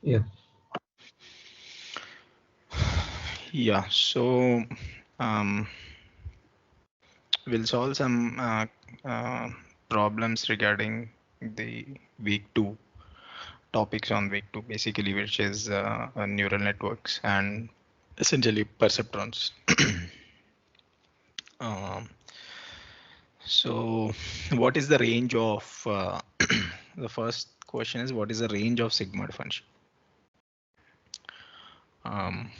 Yeah. Yeah, so um, we'll solve some problems regarding the week 2 topics on week 2, basically, which is neural networks and essentially perceptrons. um, so what is the range of the first question is, what is the range of sigmoid function? um,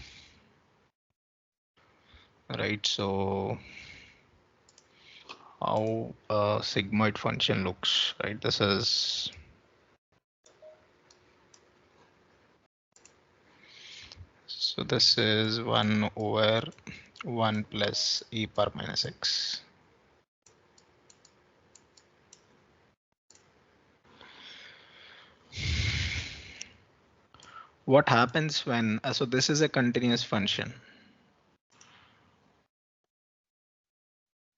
right, so how a sigmoid function looks, right? This is 1 over 1 plus e power minus x. What happens when, so this is a continuous function,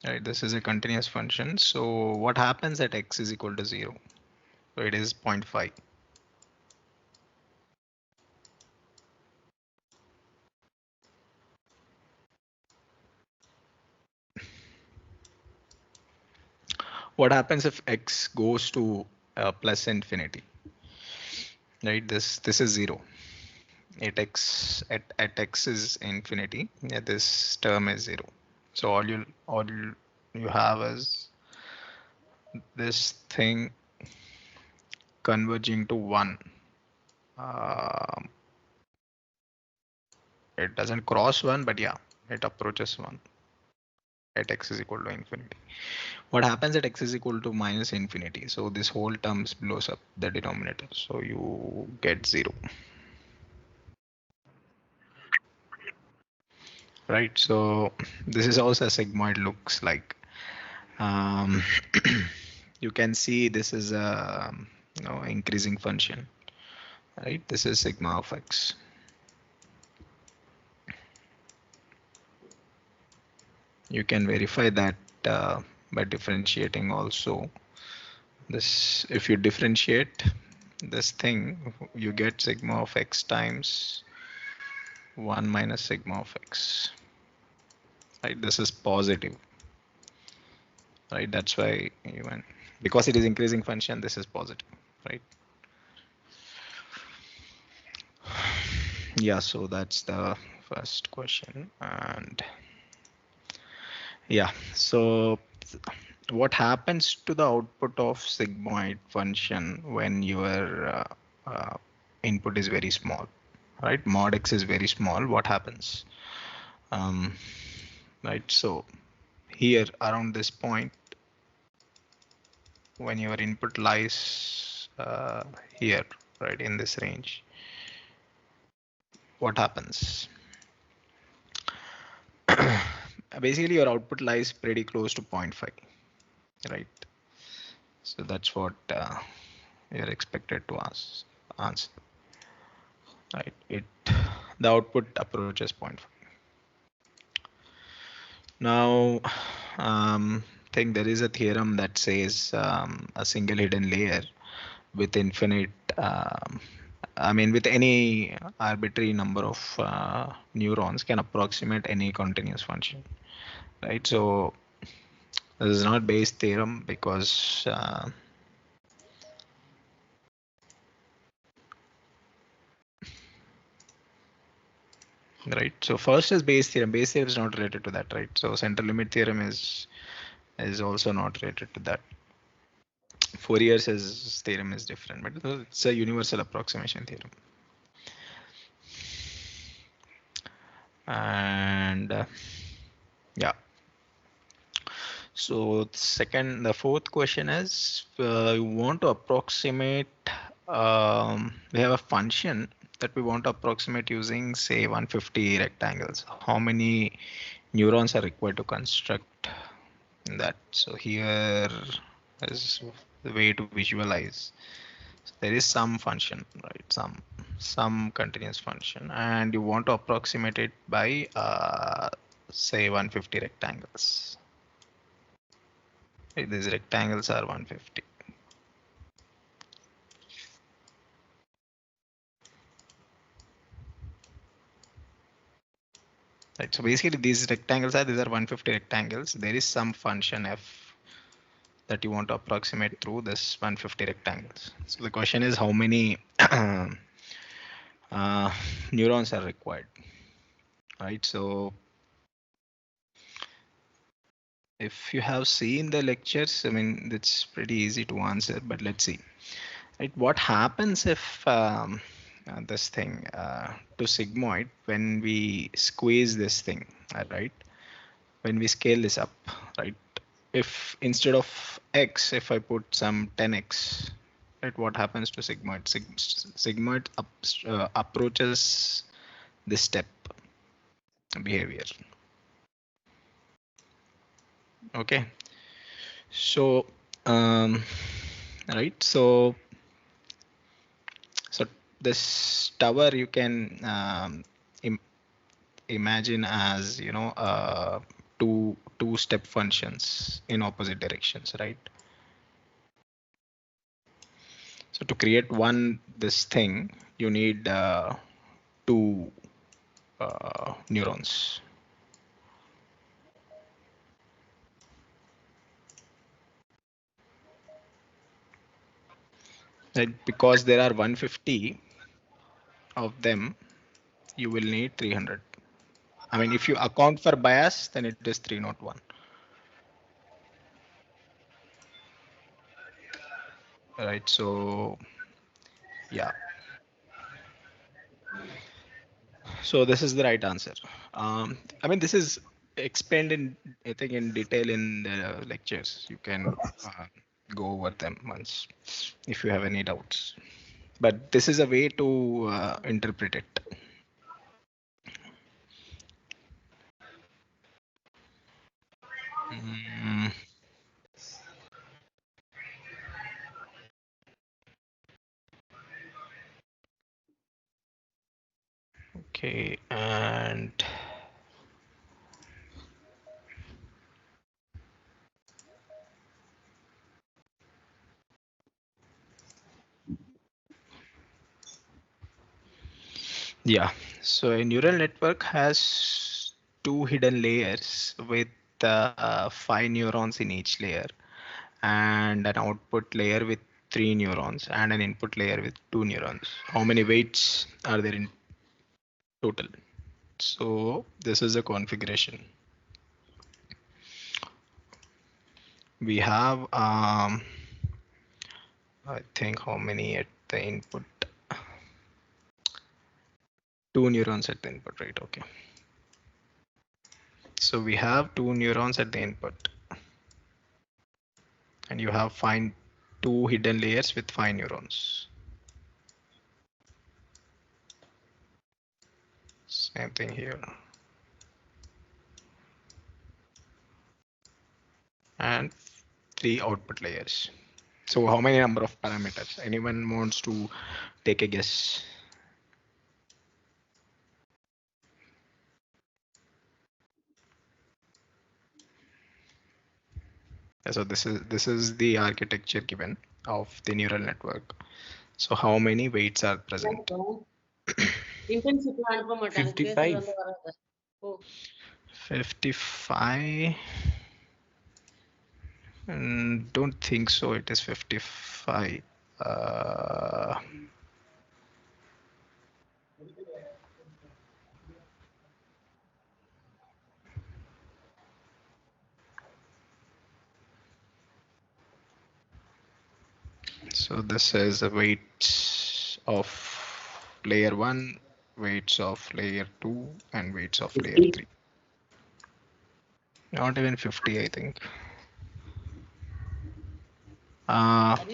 right? This is a continuous function. So what happens at x is equal to 0? So it is 0.5. What happens if x goes to plus infinity, right? This is 0. At x is infinity. Yeah, this term is 0. So all you have is this thing converging to 1. Um, it doesn't cross 1, but yeah, it approaches 1 at x is equal to infinity. What happens at x is equal to minus infinity? So this whole term blows up the denominator. So you get 0, right? So this is also a sigmoid looks like. Um, you can see this is a increasing function, right? This is sigma of x. You can verify that by differentiating also. This, if you differentiate this thing, you get sigma of x times 1 minus sigma of x, right? This is positive, right? That's why even because it is increasing function, this is positive, right? Yeah, so that's the first question. And yeah, so what happens to the output of sigmoid function when your input is very small, right? Mod x is very small. What happens? Um, right. So here around this point, when your input lies here, right, in this range, what happens? Basically, your output lies pretty close to 0.5, right? So that's what you're expected to answer, right? The output approaches 0.5. Now, think there is a theorem that says a single hidden layer with infinite, I mean, with any arbitrary number of neurons can approximate any continuous function, right? So this is not Bayes' theorem because right. So first is Bayes' theorem. Bayes' theorem is not related to that, right? So central limit theorem is also not related to that. Fourier's theorem is different, but it's a universal approximation theorem. And yeah, so the fourth question is you want to approximate, we have a function that we want to approximate using say 150 rectangles. How many neurons are required to construct that? So here is the way to visualize. So there is some function, right? Some continuous function, and you want to approximate it by say 150 rectangles. Right, these rectangles are 150. Right. So basically these rectangles these are 150 rectangles. There is some function f that you want to approximate through this 150 rectangles. So the question is how many neurons are required, right? So if you have seen the lectures, I mean, it's pretty easy to answer, but let's see. Right, what happens if this thing to sigmoid when we squeeze this thing, right? When we scale this up, right? If instead of x, if I put some 10x, right, what happens to sigmoid? Sigmoid approaches this step behavior. Okay, so right, so this tower you can im imagine as two step functions in opposite directions, right? So to create one this thing, you need two neurons. Right? Because there are 150 of them, you will need 300. I mean, if you account for bias, then it is 301. Right. So yeah. So this is the right answer. I mean, this is explained in, I think, in detail in the lectures. You can go over them once if you have any doubts. But this is a way to interpret it. Mm, okay, and yeah, so a neural network has two hidden layers with five neurons in each layer, and an output layer with three neurons, and an input layer with two neurons. How many weights are there in total? So this is a configuration. We have, I think, how many at the input? Two neurons at the input, right? Okay. So we have two neurons at the input, and you have find two hidden layers with five neurons. Same thing here. And three output layers. So how many number of parameters? Anyone wants to take a guess? So this is the architecture given of the neural network. So how many weights are present? Internship அனுப்ப மாட்டாங்க. பேசுறது 55. வந்து வராது. ஓ 55. Don't think so. It is 55. So this is the weights of layer 1, weights of layer 2, and weights of layer 50. 3. Not even 50, I think.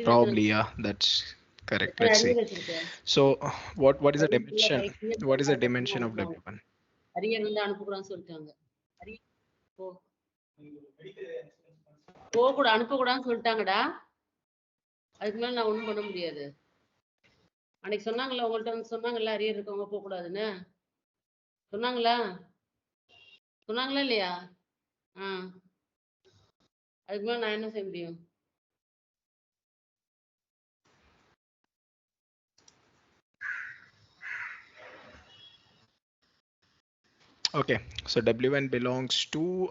Probably, yeah, that's correct. எத்தனை Let's see. Arrear வச்சிருக்க? So what is the arrear ஃபுல்லா dimension? Title What is the arrear dimension of அனுப்புவாங்க. W1? Arrear வந்து அனுப்பக்கூடாதுன்னு சொல்லிட்டாங்க. Arrear போ போகக்கூட அனுப்பக்கூடாதுன்னு சொல்லிட்டாங்கடா. அதுக்கு மேல நான் ஒண்ணும் பண்ண முடியாது. அன்னைக்கு சொன்னாங்கல்ல, உங்கள்ட்ட வந்து சொன்னாங்கல்ல, அரியர் இருக்கவங்க போகக்கூடாதுன்னு. சொன்னாங்களா? சொன்னாங்களா இல்லையா? ஆ. அதுக்கு மேல நான் என்ன செய்ய முடியும்? Okay, so W1 belongs to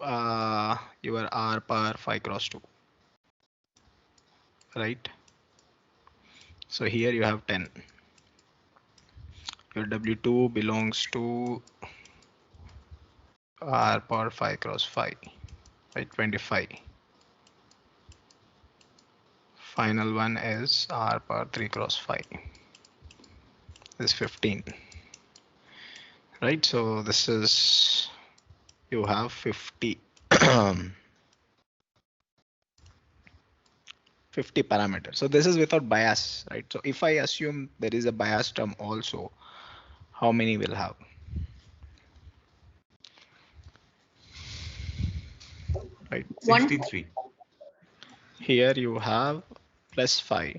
your R power 5 cross 2, right? So here you have 10. Your W2 belongs to R power 5 cross 5, right? 25. Final one is R power 3 cross 5 is 15, right? So this is, you have 50 50 parameters. So this is without bias, right? So if I assume there is a bias term also, how many will have? Right? 63. Here you have plus 5,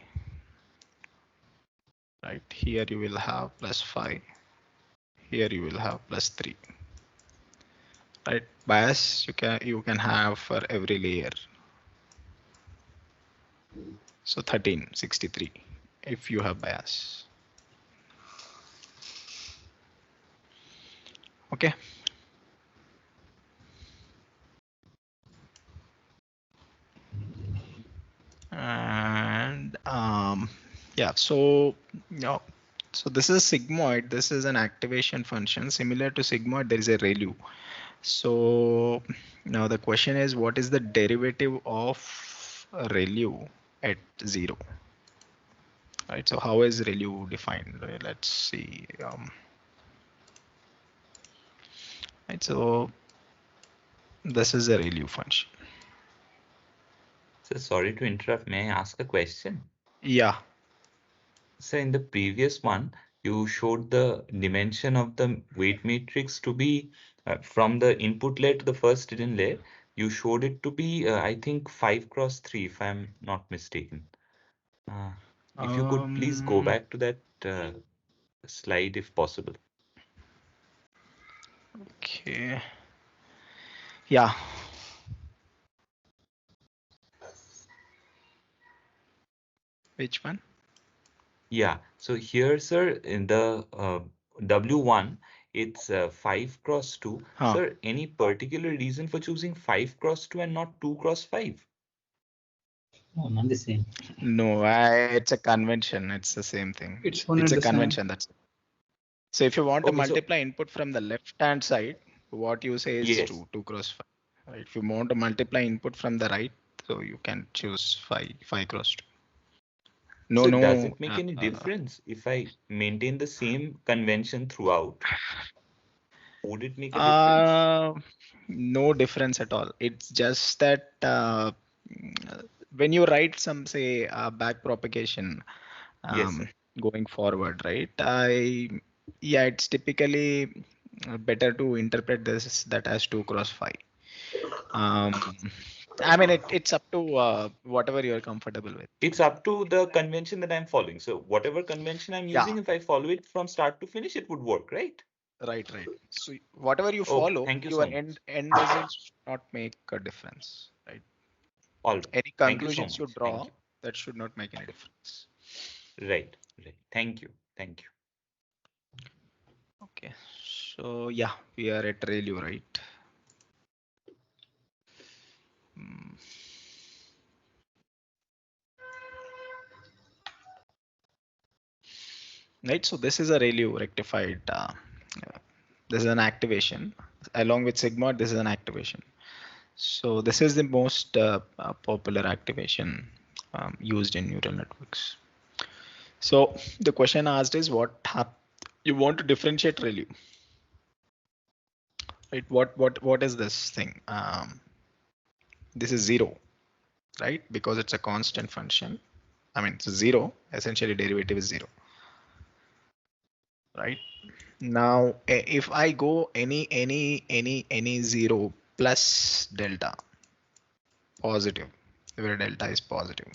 right? Here you will have plus 5. Here you will have plus 3, right? Bias you can have for every layer. So 13, 63 if you have bias. Okay. And yeah, so no, so this is sigmoid. This is an activation function similar to sigmoid. There is a ReLU. So now the question is, what is the derivative of a ReLU at 0? Right. So how is ReLU defined? Right, let's see. Right. So this is a ReLU function. So sorry to interrupt. May I ask a question? Yeah. So in the previous one, you showed the dimension of the weight matrix to be from the input layer to the first hidden layer. You showed it to be, I think, 5 cross 3, if I'm not mistaken. Uh, if you could please go back to that slide if possible. Okay. Yeah. Which one? Yeah, so here, sir, in the W1, it's 5 cross 2. Huh. Sir, any particular reason for choosing 5 cross 2 and not 2 cross 5? No, not the same. No, it's a convention. It's the same thing. It's one It's and a the same. convention. That's it. So if you want to Okay, so multiply input from the left hand side, what you say is yes. 2 cross 5. Right? If you want to multiply input from the right, so you can choose 5 cross 2. No, So does no. it make any difference if I maintain the same convention throughout? Would it make a difference? No difference at all. It's just that when you write some, say, back propagation, Yes, sir. um, going forward, right? Yeah, it's typically better to interpret this that as 2 cross 5. Um, I mean, it's up to whatever you're comfortable with. It's up to the convention that I'm following. So whatever convention I'm Yeah, using, if I follow it from start to finish, it would work, right? right, right. So whatever you Okay, follow, thank you your so much. end results should not make a difference, right? All right. Any Thank you so conclusions you much. Thank draw, you. that should not make any difference. Right, right. Thank you. Thank you. Okay, so yeah, we are at ReLU, right? Hmm. Right, so this is a ReLU rectified. This is an activation. Along with sigma, this is an activation. So this is the most popular activation used in neural networks. So the question asked is you want to differentiate ReLU, right? What is this thing? This is 0, right? Because it's a constant function. I mean, it's 0. Essentially, derivative is 0, right? Now, if I go any 0 plus delta positive, where delta is positive,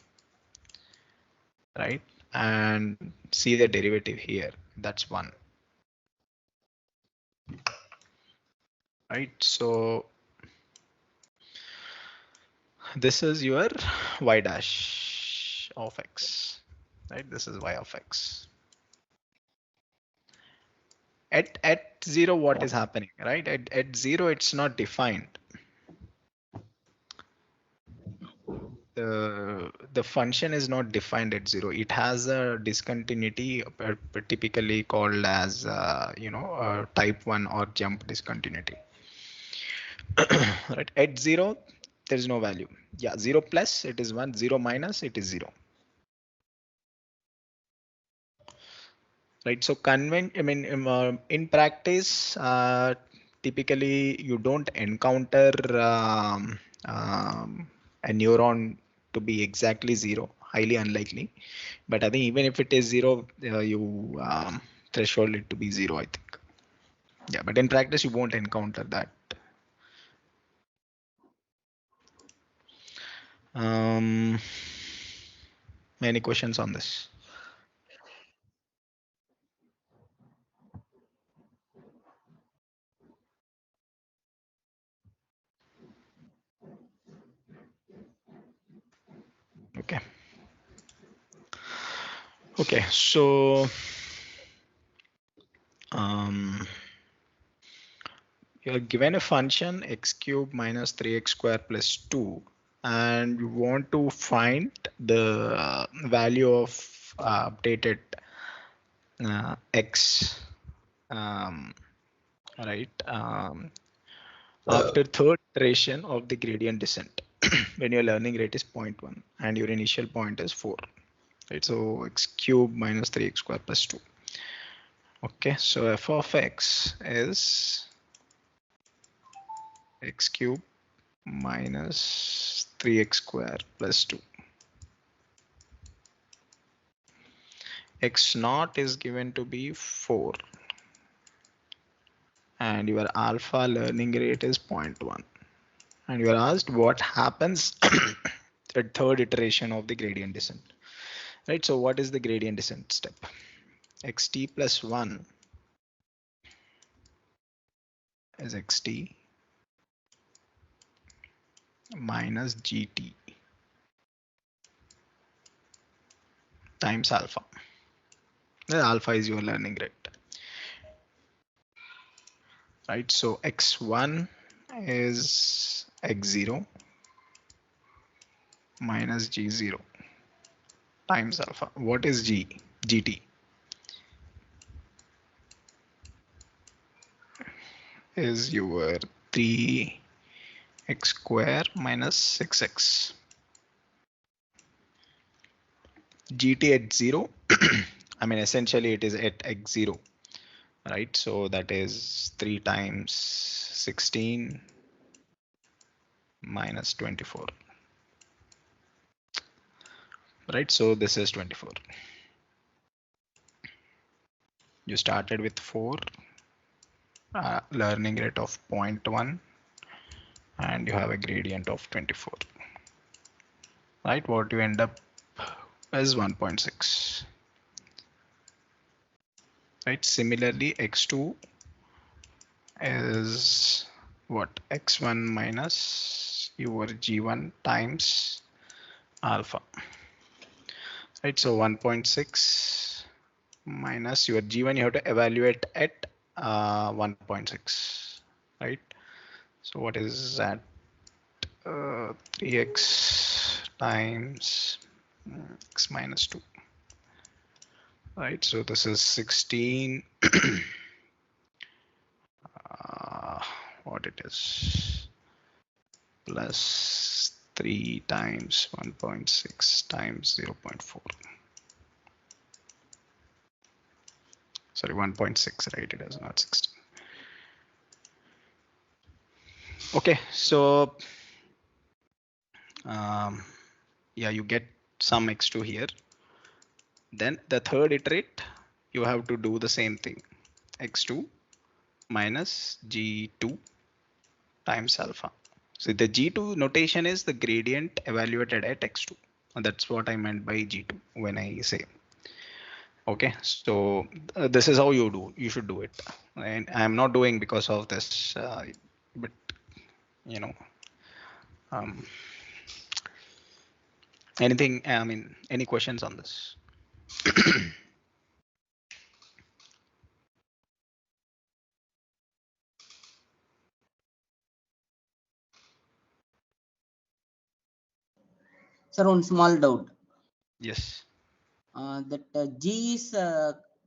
right? And see the derivative here, that's 1, right? So this is your y dash of x, right? This is y of x. At 0, what is happening, right? At 0, it's not defined. The function is not defined at 0. It has a discontinuity, typically called as type 1 or jump discontinuity. Right, at 0 there is no value. Yeah, 0 plus it is 1, 0 minus it is 0. Right, so in practice, typically you don't encounter a neuron to be exactly 0, highly unlikely. But I think even if it is 0, you threshold it to be 0, I think. Yeah, but in practice you won't encounter that. Any questions on this? Okay. Okay, so you're given a function x cube minus 3x square plus 2, and you want to find the value of updated x, right, after third iteration of the gradient descent when your learning rate is 0.1 and your initial point is 4, right? So x cube minus 3x square plus 2. Okay, so f of x is x cube minus 3x square plus 2. X naught is given to be 4 and your alpha learning rate is 0.1, and you are asked what happens at third iteration of the gradient descent, right? So what is the gradient descent step? Xt plus 1 is xt minus gt times alpha. The alpha is your learning rate, right? So x1 is x0 minus g0 times alpha. What is gt? Is your 3x square minus 6x. gt at 0, I mean essentially it is at x0, right? So that is 3 times 16 minus 24, right? So this is 24. You started with 4, learning rate of 0.1, and you have a gradient of 24, right? What you end up is 1.6, right? Similarly, x2 is what? x1 minus your g1 times alpha, right? So 1.6 minus your g1, you have to evaluate at 1.6, right? So what is that? 3x times x minus 2, right? So this is 16 what it is, plus 3 times 1.6 times 0.4, sorry, 1.6, right? It is not 16. Okay, so yeah, you get some x2 here. Then the third iterate, you have to do the same thing, x2 minus g2 times alpha. So the g2 notation is the gradient evaluated at x2, and that's what I meant by g2 when I say. Okay, so this is how you should do it, and I'm not doing because of this, but you know, um, anything, I mean, any questions on this? Sir, one small doubt. Yes. That G is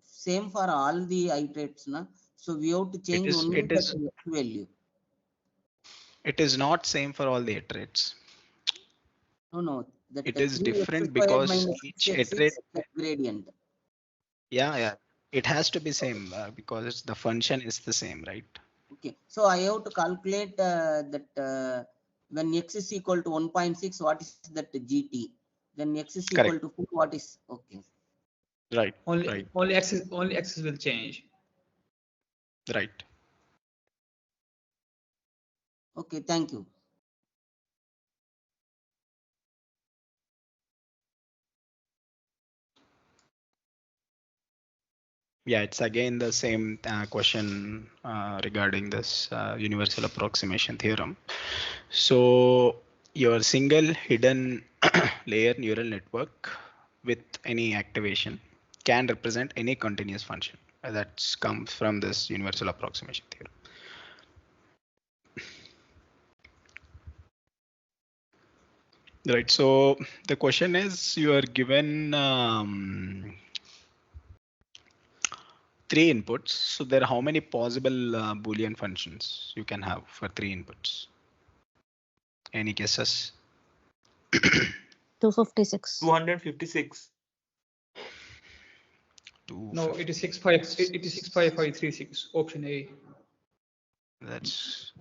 same for all the iterates, na? So we have to change is- only it that is- X value. It is not same for all the iterates. No. That It is 3x different squared because minus each 6x iterate, is that gradient. yeah, it has to be same because the function is the same, right? Okay. So I have to calculate that when x is equal to 1.6, what is that GT? Then x is equal Correct. to 4, what is okay? Right. Only axis will change. Right. Okay, thank you. Yeah, it's again the same question regarding this universal approximation theorem. So your single hidden layer neural network with any activation can represent any continuous function that comes from this universal approximation theorem. Right. So the question is, you are given 3 inputs. So there are how many possible Boolean functions you can have for 3 inputs? Any guesses? 256. 256. No, it is 65536. Option A. That's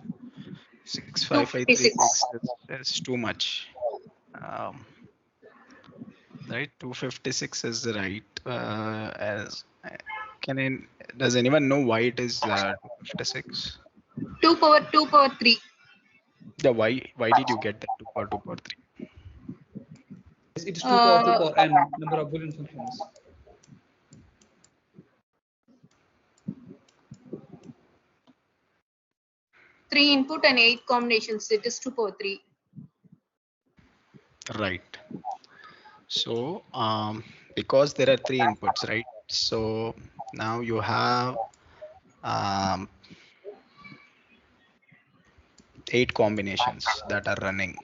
65536. That's too much. Right, 256 is right. Does anyone know why it is 256? 2 power 3. Yeah, why did you get that 2 power 3? It is 2 power 2 power n number of Boolean functions. Three input and 8 combinations. It is 2 power 3. Right. So because there are 3 inputs, right? So now you have 8 combinations that are running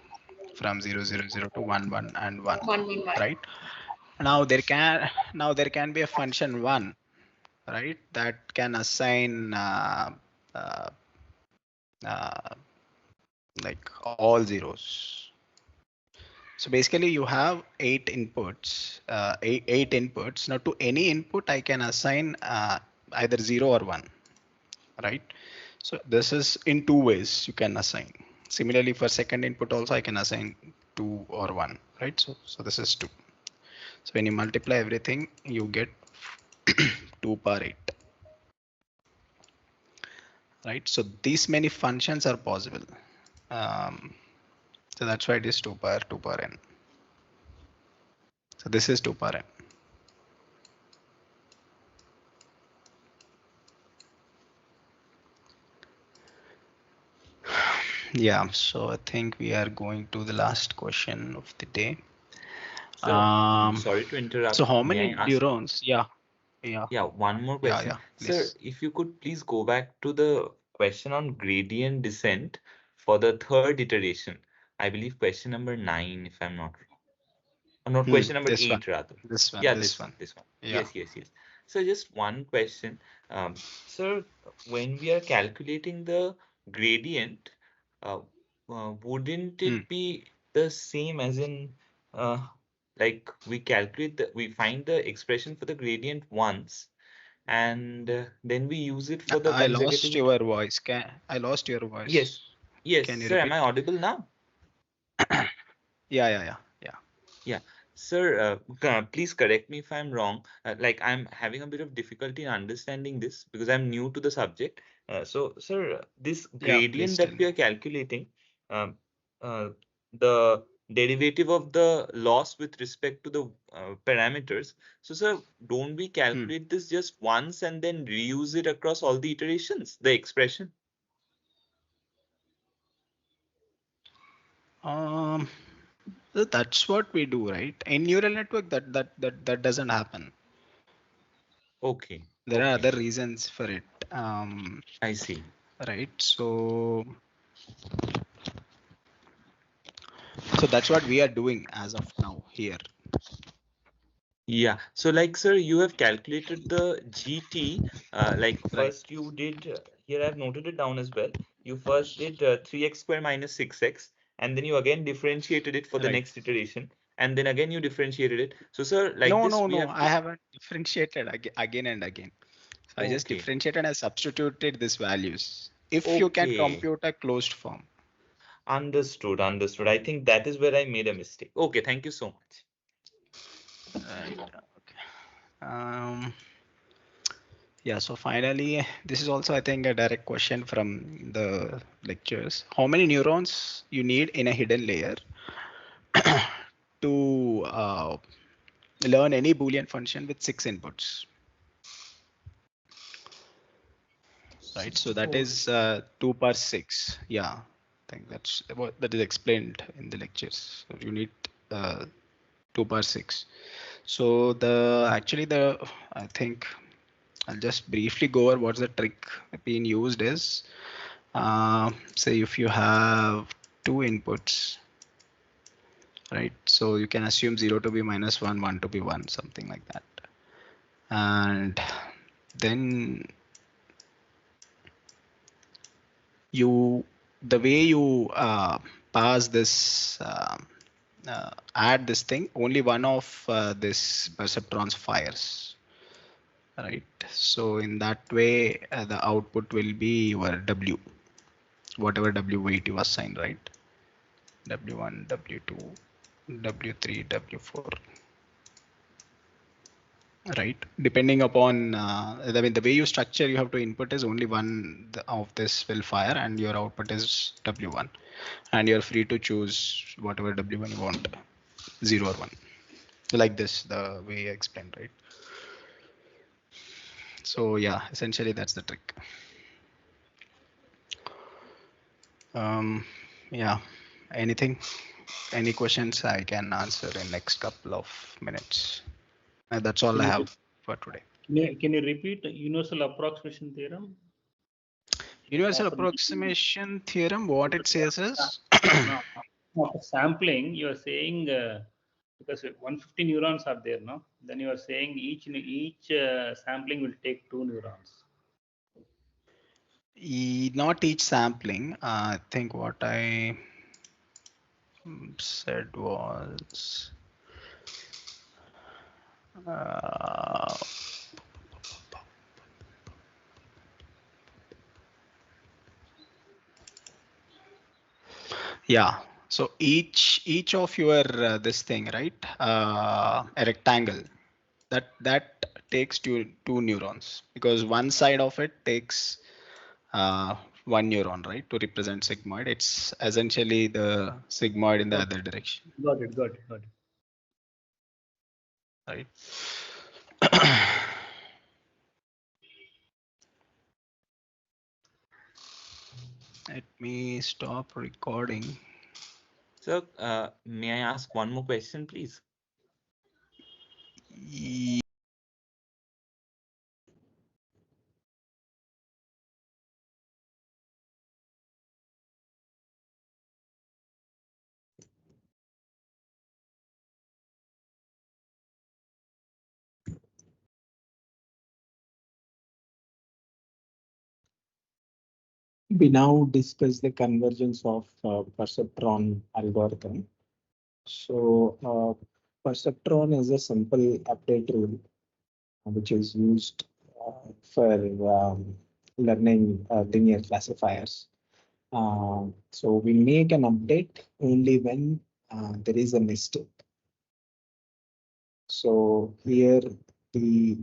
from 0, 0, 0 to 1, 1 and 1, 1, 1. right? Now there can be a function 1, right, that can assign uh, like all zeros. So basically you have 8 inputs, eight inputs. Now to any input I can assign either 0 or 1, right? So this is in 2 ways you can assign. Similarly for second input also I can assign 2 or 1, right? So this is 2. So when you multiply everything you get 2 power 8. Right, so these many functions are possible. So that's why it is 2 power n. So this is 2 power n. Yeah, so I think we are going to the last question of the day. Sir, sorry to interrupt. So how May many I ask? neurons? Yeah, One more question. Sir, please. if you could please go back to the question on gradient descent for the third iteration. I believe question number 9, if I'm not wrong. Or not, question number This 8 one, rather. this one, Yeah, this this one. this one. Yeah. Yes. So just one question. Sir, when we are calculating the gradient, uh, wouldn't it be the same as in like we find the expression for the gradient once and then we use it for the I lost consecutivity? your voice. I lost your voice. Yes, Can you sir. Am repeat? I audible now? Yeah. Yeah, sir, please correct me if I'm wrong. Like I'm having a bit of difficulty in understanding this because I'm new to the subject. So, sir, this Yeah, please gradient tell that we me. are calculating, um, the derivative of the loss with respect to the parameters. So, sir, don't we calculate this just once and then reuse it across all the iterations, the expression? So that's what we do, right? In neural network, that doesn't happen. Okay. There are other reasons for it. I see. Right. So So that's what we are doing as of now here. Yeah. So like, sir, you have calculated the GT. Like Right. first you did, here I've noted it down as well. You first did 3x square minus 6x, and then you again differentiated it for the Right. next iteration. And then again you differentiated it. So sir, like No, this, no, we no. have I to, haven't differentiated again and again. So I just okay. differentiated and substituted these values. If you can Okay. compute a closed form. Understood, understood. I think that is where I made a mistake. Okay, thank you so much. Right. Okay. Yeah, so finally, this is also, I think, a direct question from the lectures. How many neurons you need in a hidden layer to learn any Boolean function with 6 inputs? Right, so that is 2 per 6. Yeah, I think that's what that is explained in the lectures. So you need 2 per 6. So I think I'll just briefly go over what's the trick being used is. Say if you have 2 inputs, right? So you can assume 0 to be -1, 1 to be 1, something like that. And then the way you pass this, add this thing, only one of this perceptrons fires, right? So in that way, the output will be your W, whatever W weight you assign, right? W1, W2, W3, W4, right? Depending upon, I mean, the way you structure, you have to input is only one of this will fire and your output is W1. And you're free to choose whatever W1 you want, 0 or 1. Like this, the way I explained, right? So yeah, essentially that's the trick. Yeah, any questions I can answer in next couple of minutes. That's all I have for today. Can you repeat the universal approximation theorem? Universal approximation theorem, what it says is No, after sampling, you are saying because 150 neurons are there, no? Then you are saying each sampling will take 2 neurons. not each sampling. I think what I said was yeah. So each of your this thing, right? A rectangle that takes two neurons because one side of it takes 1 neuron, right, to represent sigmoid. It's essentially the sigmoid in the other direction, Got it. right? Let me stop recording. Sir, may I ask one more question, please? We now discuss the convergence of perceptron algorithm. So perceptron is a simple update rule which is used for learning linear classifiers. So we make an update only when there is a mistake. So here the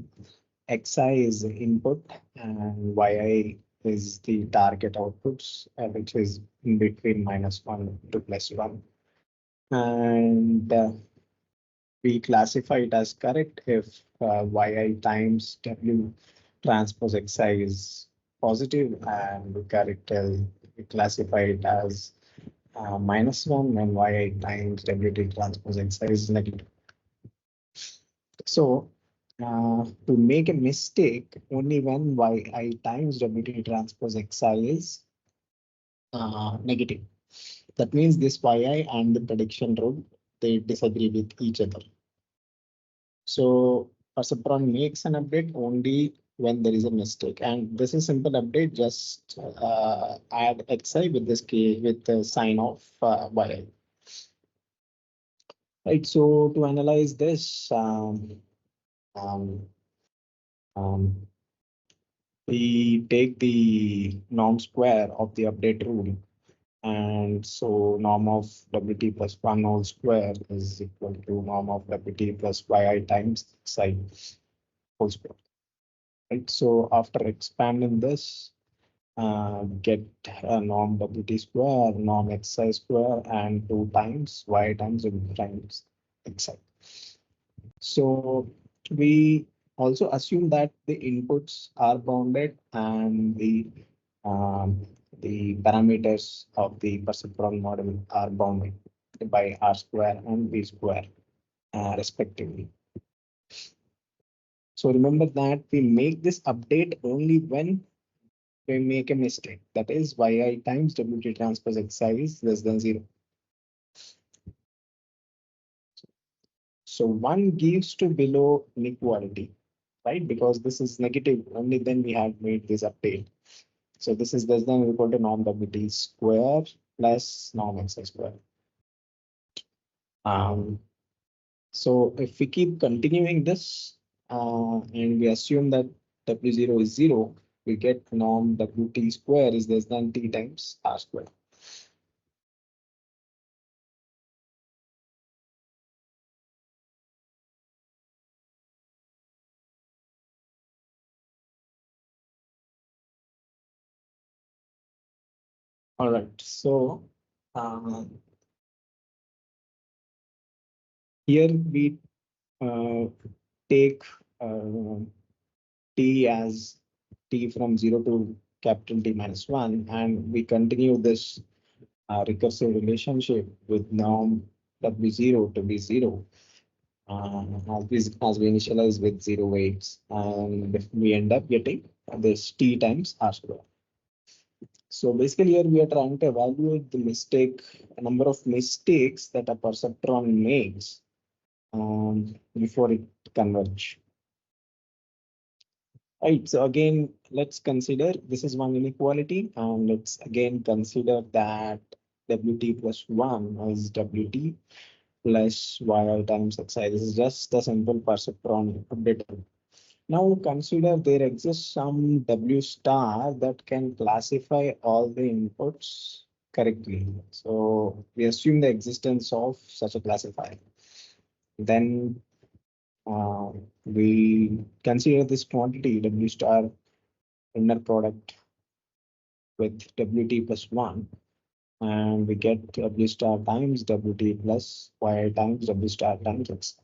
xi is the input and yi is the target outputs, which is in between -1 to +1. And we classify it as correct if yi times w transpose xi is positive, and we classify it as -1 when yi times wt transpose xi is negative. So to make a mistake, only when yi times wt transpose xi is negative. That means this yi and the prediction rule, they disagree with each other. So perceptron makes an update only when there is a mistake, and this is simple update. Just add xi with this key with the sign of yi. Right. So to analyze this, um, we take the norm square of the update rule. And so norm of wt plus 1 whole square is equal to norm of wt plus yi times xi whole square. Right. So after expanding this, get a norm wt square, norm xi square, and 2 times y times w times xi. So we also assume that the inputs are bounded and the parameters of the perceptron model are bounded by r square and b square, respectively. So remember that we make this update only when we make a mistake. That is yi times wt transpose xi is less than 0. So 1 gives to below inequality, right? Because this is negative, only then we have made this update. So this is less than or equal to norm wt square plus norm xi square. So if we keep continuing this and we assume that w0 is 0, we get norm wt square is less than t times r square. All right, so here we take t as t from 0 to capital T minus 1, and we continue this recursive relationship with norm w0 to be 0 as we initialize with 0 weights, and we end up getting this t times r square. So basically here we are trying to evaluate the number of mistakes that a perceptron makes before it converge. Right, so again, let's consider this is one inequality, and let's again consider that wt plus 1 is wt plus yi times xi. This is just a simple perceptron updater. Now consider there exists some w star that can classify all the inputs correctly. So we assume the existence of such a classifier. Then we consider this quantity w star inner product with wt plus 1, and we get w star times wt plus y times w star times x.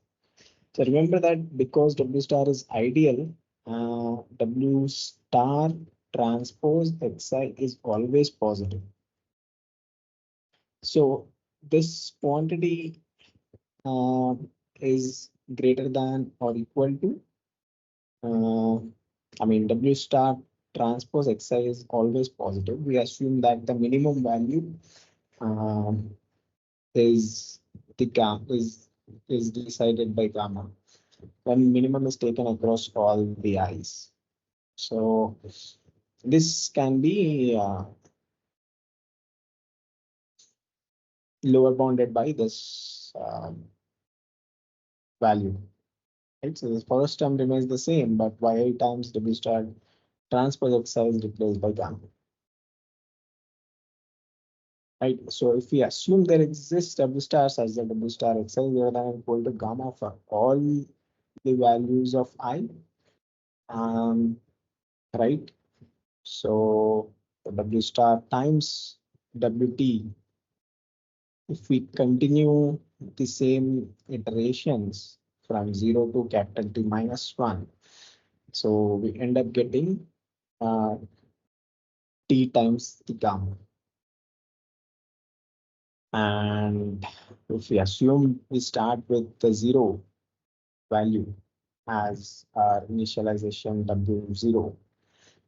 So remember that because w star is ideal, w star transpose xi is always positive. So this quantity is greater than or equal to, w star transpose xi is always positive. We assume that the minimum value is the gamma is decided by gamma when minimum is taken across all the i's. So this can be lower bounded by this value. Right? So the first term remains the same, but yi times w star transpose xi is replaced by gamma. Right. So if we assume there exists w star such that w star xi is greater than or equal to gamma for all the values of I, right? So the w star times wt, if we continue the same iterations from 0 to capital T minus 1, so we end up getting t times the gamma. And if we assume we start with the 0 value as our initialization w0,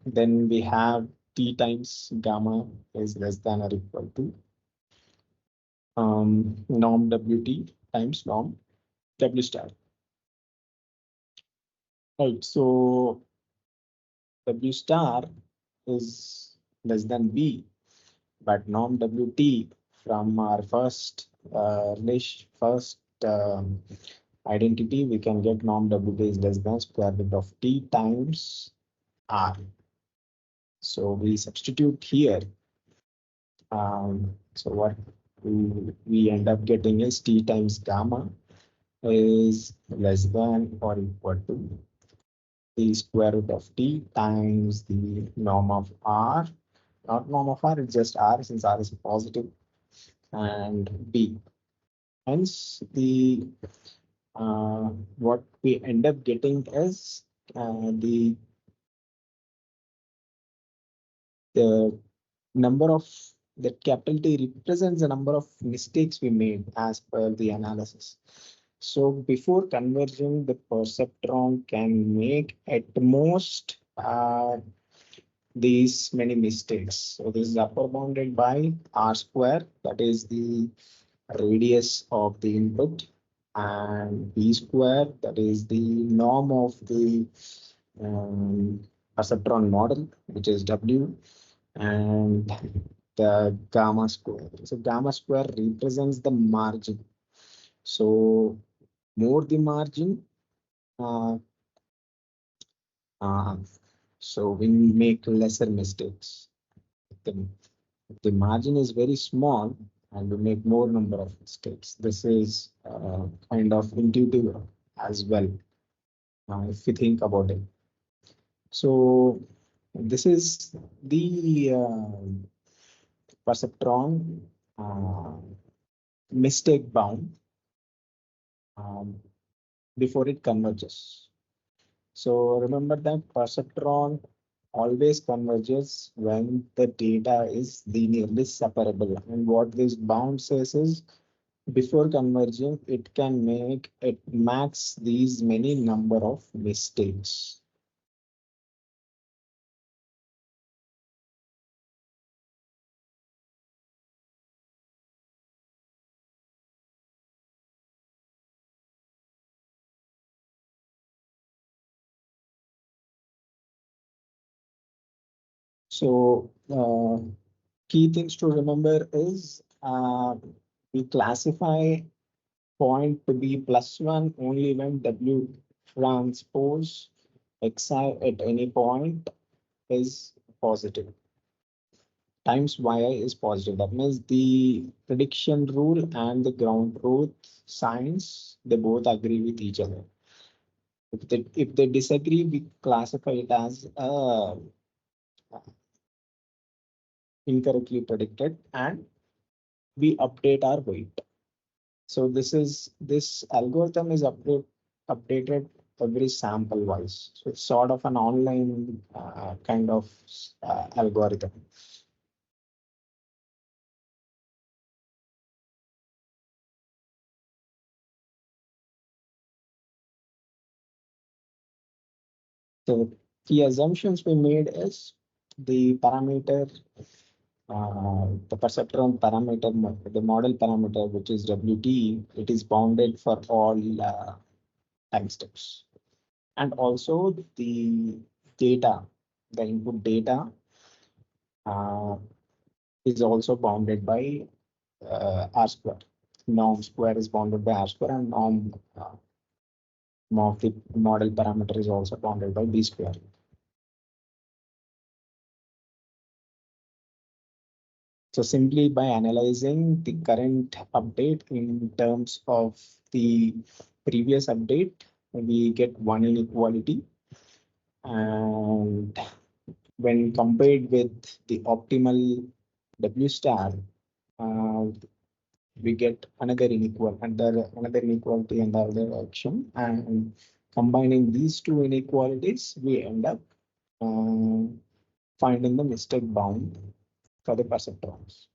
then we have t times gamma is less than or equal to norm WT times norm W star. Right, so W star is less than B, but norm WT from our first identity, we can get norm WT is less than square root of T times R. So we substitute here. So what we end up getting is T times gamma is less than or equal to the square root of T times the norm of R. Not norm of R, it's just R since R is positive, and B. Hence, the what we end up getting is the number of that capital T represents the number of mistakes we made as per the analysis. So before converging, the perceptron can make at most these many mistakes. So this is upper bounded by R square, that is the radius of the input, and B square, that is the norm of the perceptron model, which is W, and the gamma square. So gamma square represents the margin. So more the margin, uh, uh, so we make lesser mistakes. The margin is very small and we make more number of mistakes. This is kind of intuitive as well, if you think about it. So this is the perceptron mistake bound before it converges. So remember that perceptron always converges when the data is linearly separable. And what this bound says is, before converging, it can make it max these many number of mistakes. So key things to remember is we classify point to be +1 only when W transpose Xi at any point is positive times Yi is positive. That means the prediction rule and the ground truth signs, they both agree with each other. If they disagree, we classify it as incorrectly predicted and we update our weight. So this algorithm is updated every sample wise. So it's sort of an online kind of algorithm. So key assumptions we made is the parameter, the perceptron parameter, the model parameter, which is WT, it is bounded for all time steps. And also the data, the input data is also bounded by R square. Norm square is bounded by R square, and norm of the model parameter is also bounded by B square. So simply by analyzing the current update in terms of the previous update, we get one inequality. And when compared with the optimal W star, we get another inequality in the other direction. And combining these two inequalities, we end up finding the mistake bound for the perceptrons.